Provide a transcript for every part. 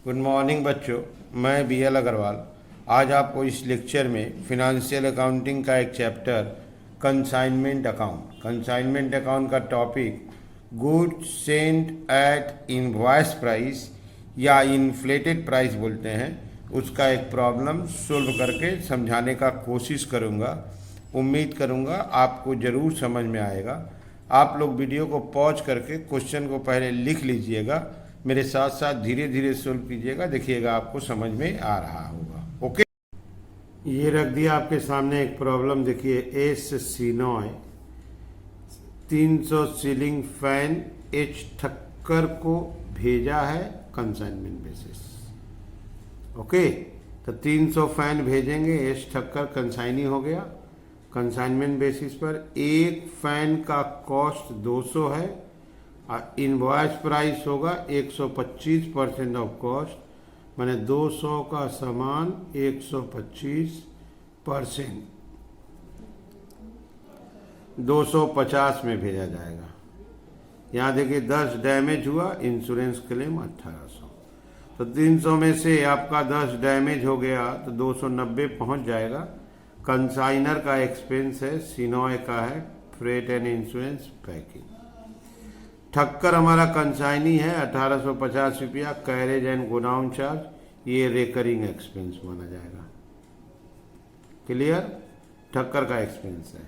Good morning बच्चों, मैं BL. Agarwal आज आपको इस लेक्चर में फिनंशियल अकाउंटिंग का एक चैप्टर कंसाइनमेंट अकाउंट का topic goods sent at invoice price या इन्फ्लेटेड प्राइस बोलते हैं, उसका एक प्रॉब्लम सोल्व करके समझाने का कोशिश करूँगा। उम्मीद करूँगा आपको ज़रूर समझ में आएगा। आप लोग वीडियो को पॉज करके क्वेश्चन को पहले लिख लीजिएगा, मेरे साथ साथ धीरे धीरे सोल्व कीजिएगा, देखिएगा आपको समझ में आ रहा होगा। ओके, ये रख दिया आपके सामने एक प्रॉब्लम। देखिए, एस सीनॉय 300 सीलिंग फैन एच ठक्कर को भेजा है कंसाइनमेंट बेसिस। ओके, तो 300 फैन भेजेंगे, एच ठक्कर कंसाइनी हो गया। कंसाइनमेंट बेसिस पर एक फैन का कॉस्ट 200 है, इनवॉइस प्राइस होगा 125% ऑफ कॉस्ट, माने 200 का सामान 125%, 250 में भेजा जाएगा। यहाँ देखिए 10 डैमेज हुआ, इंश्योरेंस क्लेम 1800। तो 300 में से आपका 10 डैमेज हो गया तो 290 पहुँच जाएगा। कंसाइनर का एक्सपेंस है, सिनॉय का है freight and insurance packing. Thakkar हमारा कंसाइनी है 1850 रुपया, कैरेज एंड गोडाउन चार्ज, ये रेकरिंग एक्सपेंस माना जाएगा। क्लियर, ठक्कर का एक्सपेंस है।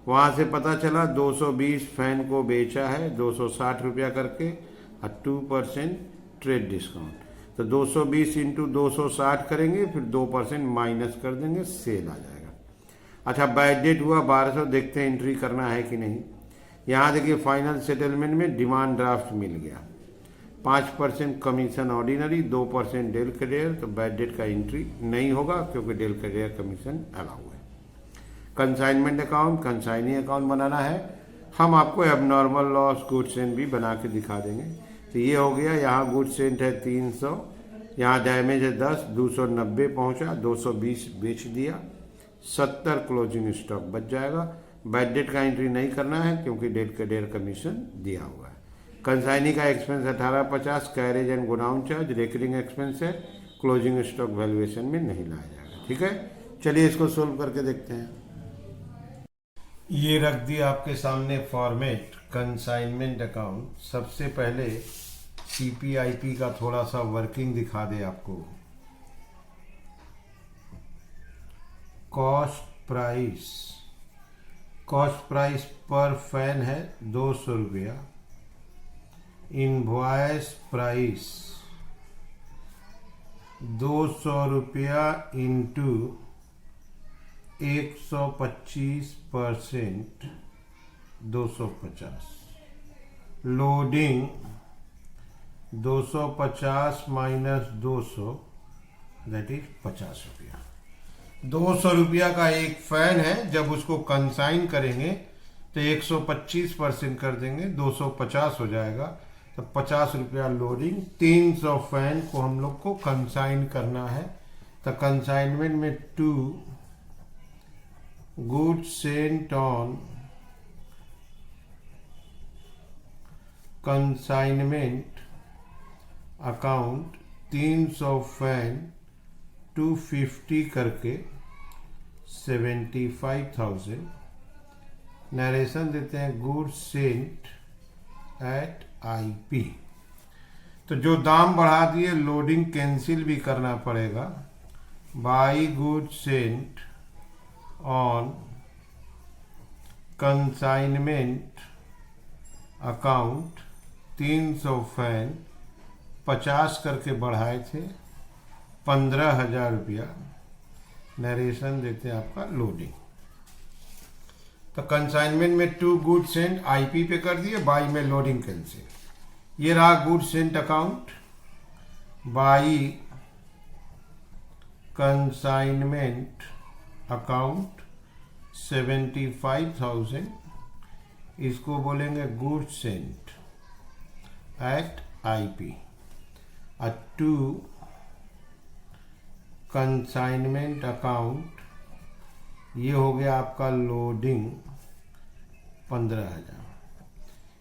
वहाँ से पता चला 220 फैन को बेचा है 260 रुपया करके और 2% ट्रेड डिस्काउंट। तो 220 इंटू 260 करेंगे, फिर 2% माइनस कर देंगे, सेल आ जाएगा। अच्छा, बैड डेट हुआ 1200, देखते हैं एंट्री करना है कि नहीं। यहाँ देखिए फाइनल सेटलमेंट में डिमांड ड्राफ्ट मिल गया, 5% कमीशन ऑर्डिनरी, 2% डेल क्रेडियर, तो बैड डेट का एंट्री नहीं होगा क्योंकि डेल क्रेडियर कमीशन अलाउ है। कंसाइनमेंट अकाउंट, कंसाइनी अकाउंट बनाना है। हम आपको एबनॉर्मल लॉस गुड्स सेंट भी बना के दिखा देंगे। तो ये हो गया, यहाँ गुड्स सेंट है 300, यहाँ डैमेज है 10, 290 पहुँचा, 220 बेच दिया, 70 क्लोजिंग स्टॉक बच जाएगा। बैड डेट का एंट्री नहीं करना है क्योंकि डेट का डेयर कमीशन दिया हुआ है। कंसाइनी का expense 1850, carriage and godown charge recurring expense है, क्लोजिंग स्टॉक वैल्यूएशन में नहीं लाया जाएगा। ठीक है, चलिए इसको सोल्व करके देखते हैं। ये रख दिया आपके सामने फॉर्मेट कंसाइनमेंट अकाउंट। सबसे पहले सीपीआईपी का थोड़ा सा वर्किंग दिखा दे आपको। कॉस्ट प्राइस पर फैन है 200 रुपया। इनवॉइस प्राइस 200 रुपया into 125% 250। Loading 250 minus 200 that is 50 रुपया। 200 रुपया का एक फैन है, जब उसको कंसाइन करेंगे तो 125% कर देंगे, 250 हो जाएगा, तो 50 रुपया लोडिंग। 300 फैन को हम लोग को कंसाइन करना है, तो कंसाइनमेंट में 2 goods Saint on consignment account 300 fan 250 करके 75,000। नरेशन देते हैं गुड्स सेंट एट आईपी। तो जो दाम बढ़ा दिए, लोडिंग कैंसिल भी करना पड़ेगा। By goods Saint on consignment account 300 fan 50 करके बढ़ाए थे, 15,000 रुपया। नरेशन देते हैं आपका लोडिंग। तो कंसाइनमेंट में 2 गुड सेंट आईपी पे कर दिए, बाई में लोडिंग कैंसिल। ये रहा good sent account by consignment account 75,000, इसको बोलेंगे good sent at IP. 2 consignment account, ये हो गया आपका लोडिंग 15,000।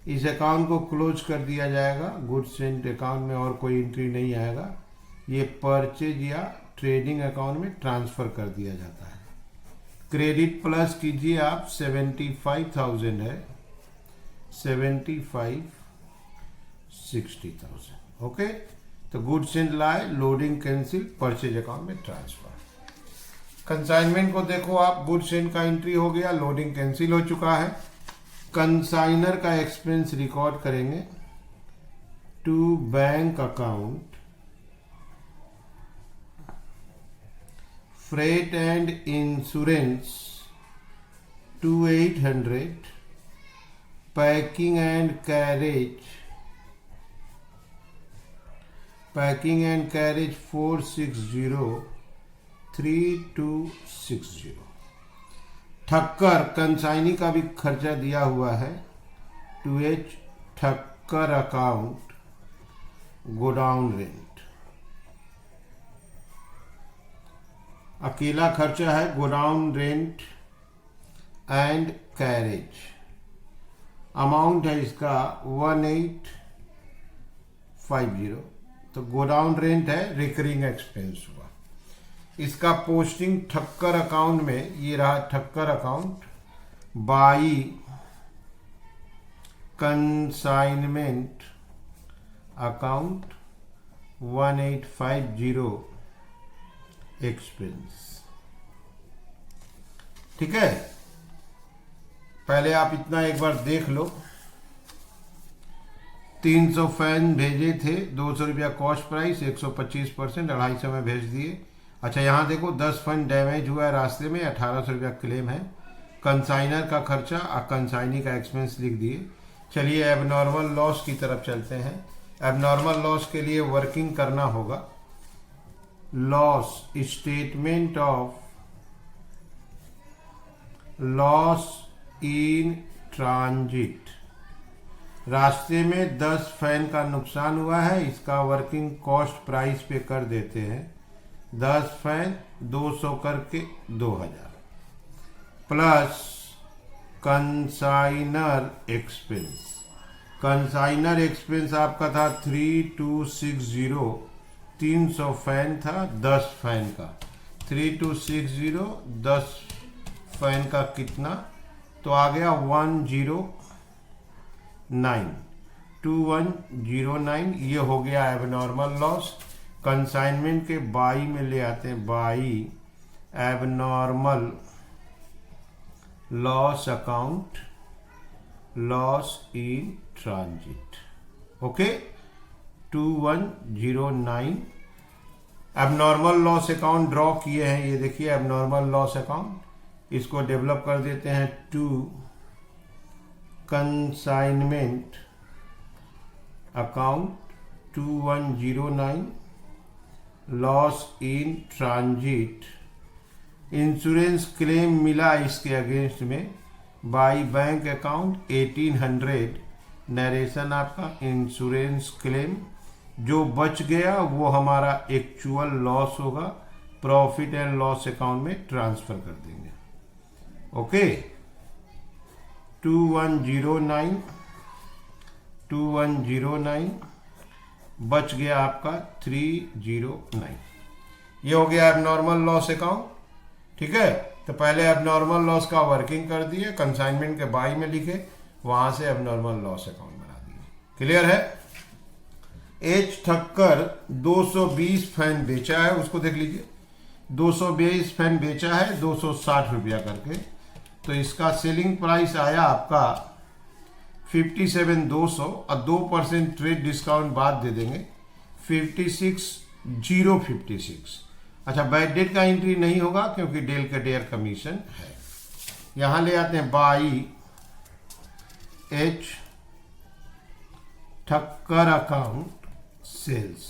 इस अकाउंट को क्लोज कर दिया जाएगा। गुड्स सेंट अकाउंट में और कोई एंट्री नहीं आएगा, ये परचेज या ट्रेडिंग अकाउंट में ट्रांसफर कर दिया जाता है। क्रेडिट प्लस कीजिए आप, 75,000 है, 75 60,000। ओके, तो गुड्स एंड लाए, लोडिंग कैंसिल, परचेज अकाउंट में ट्रांसफर। कंसाइनमेंट को देखो आप, गुड्स एंड का एंट्री हो गया, लोडिंग कैंसिल हो चुका है। कंसाइनर का एक्सपेंस रिकॉर्ड करेंगे to bank account freight and insurance 2800, packing and carriage 460 3260। Thakkar consignee का भी खर्चा दिया हुआ है, 2H Thakkar account godown rent. अकेला खर्चा है godown rent and carriage. Amount है इसका 1850। तो गोडाउन रेंट है, रिकरिंग एक्सपेंस हुआ। इसका पोस्टिंग ठक्कर अकाउंट में, ये रहा Thakkar account by consignment account 1850 expense. ठीक है, पहले आप इतना एक बार देख लो। 300 फैन भेजे थे, 200 रुपया कॉस्ट प्राइस, 125%, 250 में भेज दिए। अच्छा, यहाँ देखो 10 फैन डैमेज हुआ है रास्ते में, 1800 रुपया क्लेम है। कंसाइनर का खर्चा और कंसाइनी का एक्सपेंस लिख दिए। चलिए एबनॉर्मल लॉस की तरफ चलते हैं। एबनॉर्मल लॉस के लिए वर्किंग करना होगा। Loss, statement of loss in transit. रास्ते में 10 फैन का नुकसान हुआ है, इसका वर्किंग कॉस्ट प्राइस पे कर देते हैं। 10 फैन 200 करके 2000 plus consignor expense. Consignor expense आपका था 3260, 300 फैन था, 10 फैन का 3260, 10 फैन का कितना, तो आ गया 2109। ये हो गया एबनॉर्मल लॉस। कंसाइनमेंट के बाई में ले आते हैं, by abnormal loss account, loss in transit. Okay, 2109 abnormal loss account draw किए हैं। ये देखिए एबनॉर्मल लॉस अकाउंट, इसको डेवलप कर देते हैं to consignment account 2109 loss in transit. Insurance claim मिला इसके अगेंस्ट में बाई बैंक अकाउंट 1800। नरेशन आपका इंश्योरेंस क्लेम, जो बच गया वो हमारा एक्चुअल लॉस होगा, प्रॉफिट एंड लॉस अकाउंट में ट्रांसफर कर देंगे। ओके, 2109 बच गया आपका 309। ये हो गया एबनॉर्मल लॉस अकाउंट। ठीक है, तो पहले एबनॉर्मल लॉस का वर्किंग कर दिए, कंसाइनमेंट के बाई में लिखे, वहां से एबनॉर्मल लॉस अकाउंट बना दिए। क्लियर है। एच ठक्कर 220 फैन बेचा है, उसको देख लीजिए। 220 फैन बेचा है 260 रुपया करके, तो इसका सेलिंग प्राइस आया आपका 57,200 और 2% ट्रेड डिस्काउंट बाद दे देंगे 56,056। अच्छा, बैड डेट का एंट्री नहीं होगा क्योंकि डेल का डेयर कमीशन है। यहां ले आते हैं by H Thakkar account sales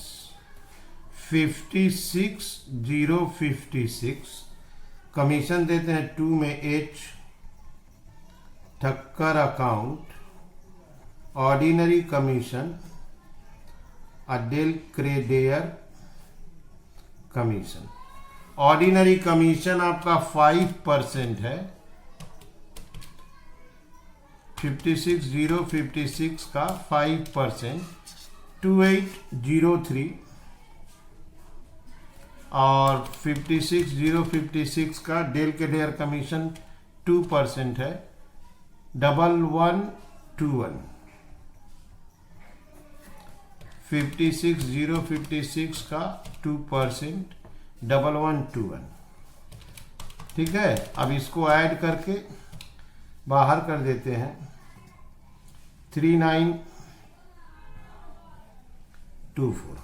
56,056। Commission देते हैं 2 में H Thakkar account ordinary commission del credere commission. Ordinary commission आपका 5% है, 56,056 का 5% 2803 और 56,056 का डेल के डेयर कमीशन 2% है, 1121। 56,056 का 2%, 1121। ठीक है, अब इसको ऐड करके बाहर कर देते हैं, 3924।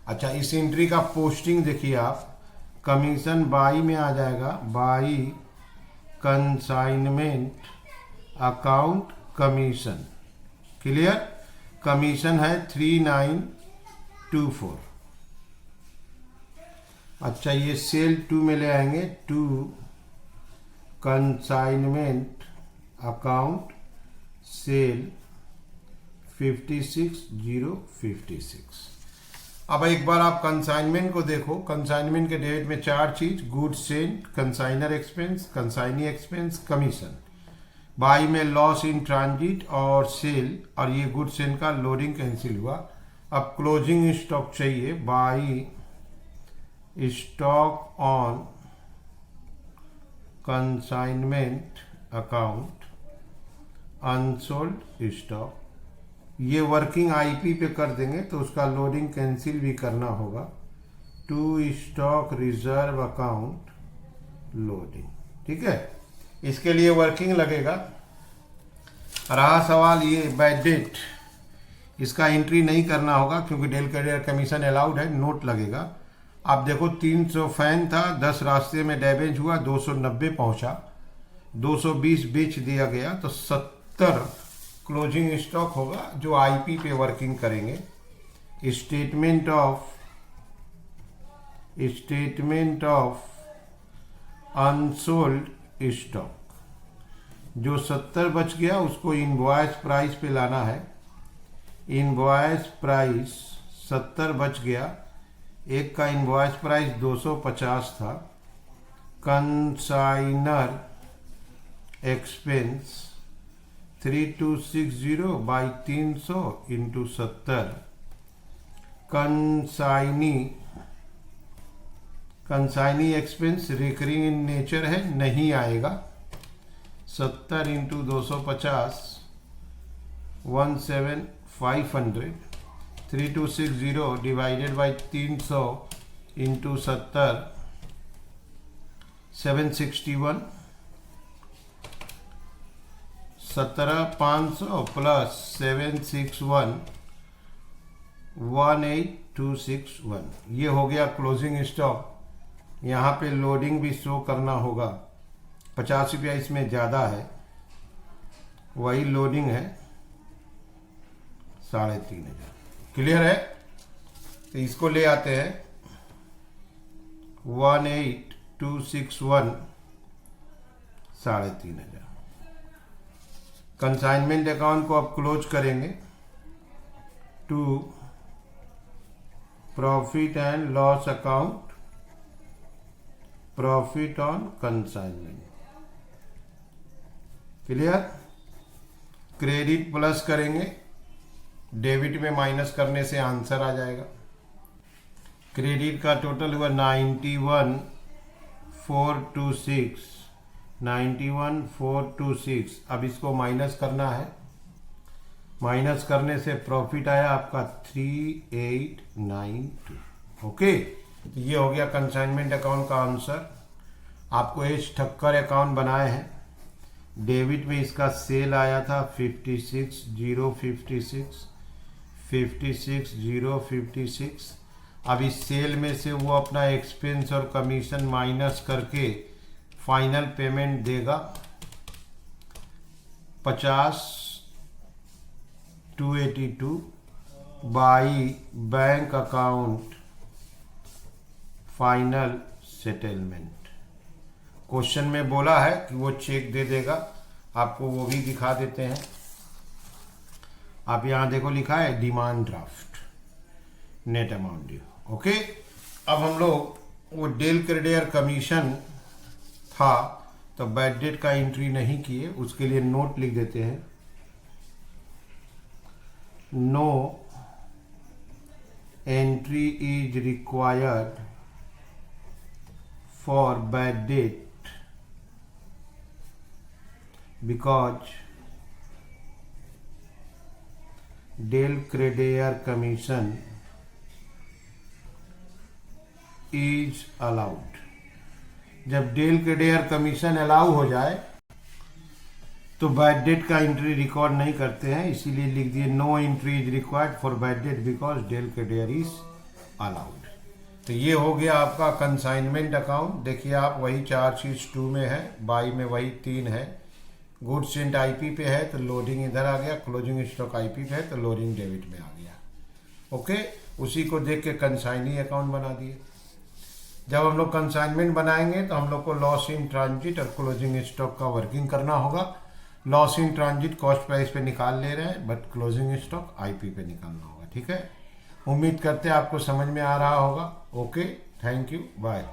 अच्छा, इस एंट्री का पोस्टिंग देखिए आप, कमीशन बाई में आ जाएगा, by consignment account commission. Clear, commission है 3924। अच्छा, ये सेल 2 में ले आएंगे, 2 कंसाइनमेंट अकाउंट सेल 56,056। अब एक बार आप कंसाइनमेंट को देखो, कंसाइनमेंट के डेबिट में 4 चीज, good sent, consignor expense, consignee expense, commission. By में लॉस इन ट्रांजिट और सेल, और ये गुड सेंट का लोडिंग कैंसिल हुआ। अब क्लोजिंग स्टॉक चाहिए, by stock on consignment account unsold stock. ये वर्किंग आईपी पे कर देंगे तो उसका लोडिंग कैंसिल भी करना होगा, to stock reserve account loading. ठीक है, इसके लिए वर्किंग लगेगा। रहा सवाल ये बैड डेट, इसका एंट्री नहीं करना होगा क्योंकि डेल कैरियर कमीशन अलाउड है, नोट लगेगा। आप देखो 300 फैन था, 10 रास्ते में डैमेज हुआ, 290 पहुंचा, 220 बेच दिया गया, तो 70 क्लोजिंग स्टॉक होगा जो आईपी पे वर्किंग करेंगे। स्टेटमेंट ऑफ अनसोल्ड स्टॉक, जो 70 बच गया उसको इनवॉइस प्राइस पे लाना है। इनवॉइस प्राइस 70 बच गया, एक का इनवॉइस प्राइस 250 था। Consignor expense 3260 by 300 into 70। Consignee expense recurring in nature है, नहीं आएगा। 70 into 250 17,500। 3260 divided by 300 into 70 761। 17,500 plus 761 18,261। ये हो गया क्लोजिंग स्टॉक। यहाँ पे लोडिंग भी शो करना होगा, 50 रुपया इसमें ज़्यादा है, वही लोडिंग है 3,500। क्लियर है, तो इसको ले आते हैं 18,261 3,500। कंसाइनमेंट अकाउंट को अब क्लोज करेंगे, to profit and loss account, profit on consignment. Clear, credit plus करेंगे, डेबिट में माइनस करने से आंसर आ जाएगा। क्रेडिट का टोटल हुआ 91,426, 91,426। अब इसको माइनस करना है, माइनस करने से प्रॉफिट आया आपका 3,892। ओके, ये हो गया कंसाइनमेंट अकाउंट का आंसर। आपको एच ठक्कर अकाउंट बनाए हैं। डेबिट में इसका सेल आया था 56,056, 56,056। अब इस सेल में से वो अपना एक्सपेंस और कमीशन माइनस करके फाइनल पेमेंट देगा 50,282 by bank account final settlement. Question में बोला है कि वो चेक दे देगा, आपको वो भी दिखा देते हैं। आप यहाँ देखो लिखा है demand draft, net amount due. Okay, अब हम लोग वो डेल क्रेडियर कमीशन था तो बैड डेट का एंट्री नहीं किए, उसके लिए नोट लिख देते हैं, no entry is required for bad debt because Del Creditor Commission is allowed। जब डेल क्रेडियर कमीशन अलाउ हो जाए तो बैड डेट का एंट्री रिकॉर्ड नहीं करते हैं, इसीलिए लिख दिए no entry is required for bad debt because del credere is allowed. तो ये हो गया आपका कंसाइनमेंट अकाउंट। देखिए आप वही चार्जशीट 2 में है, बाई में वही 3 है। गुड्स एंड आईपी पे है तो लोडिंग इधर आ गया, क्लोजिंग स्टॉक आईपी पे है तो लोडिंग डेबिट में आ गया। ओके, उसी को देख के कंसाइनी अकाउंट बना दिए। जब हम लोग कंसाइनमेंट बनाएंगे तो हम लोग को लॉस इन ट्रांजिट और क्लोजिंग स्टॉक का वर्किंग करना होगा। Loss in transit cost price पे निकाल ले रहे हैं, बट क्लोजिंग स्टॉक आईपी पे निकालना होगा। ठीक है, उम्मीद करते हैं आपको समझ में आ रहा होगा। Okay, thank you, bye.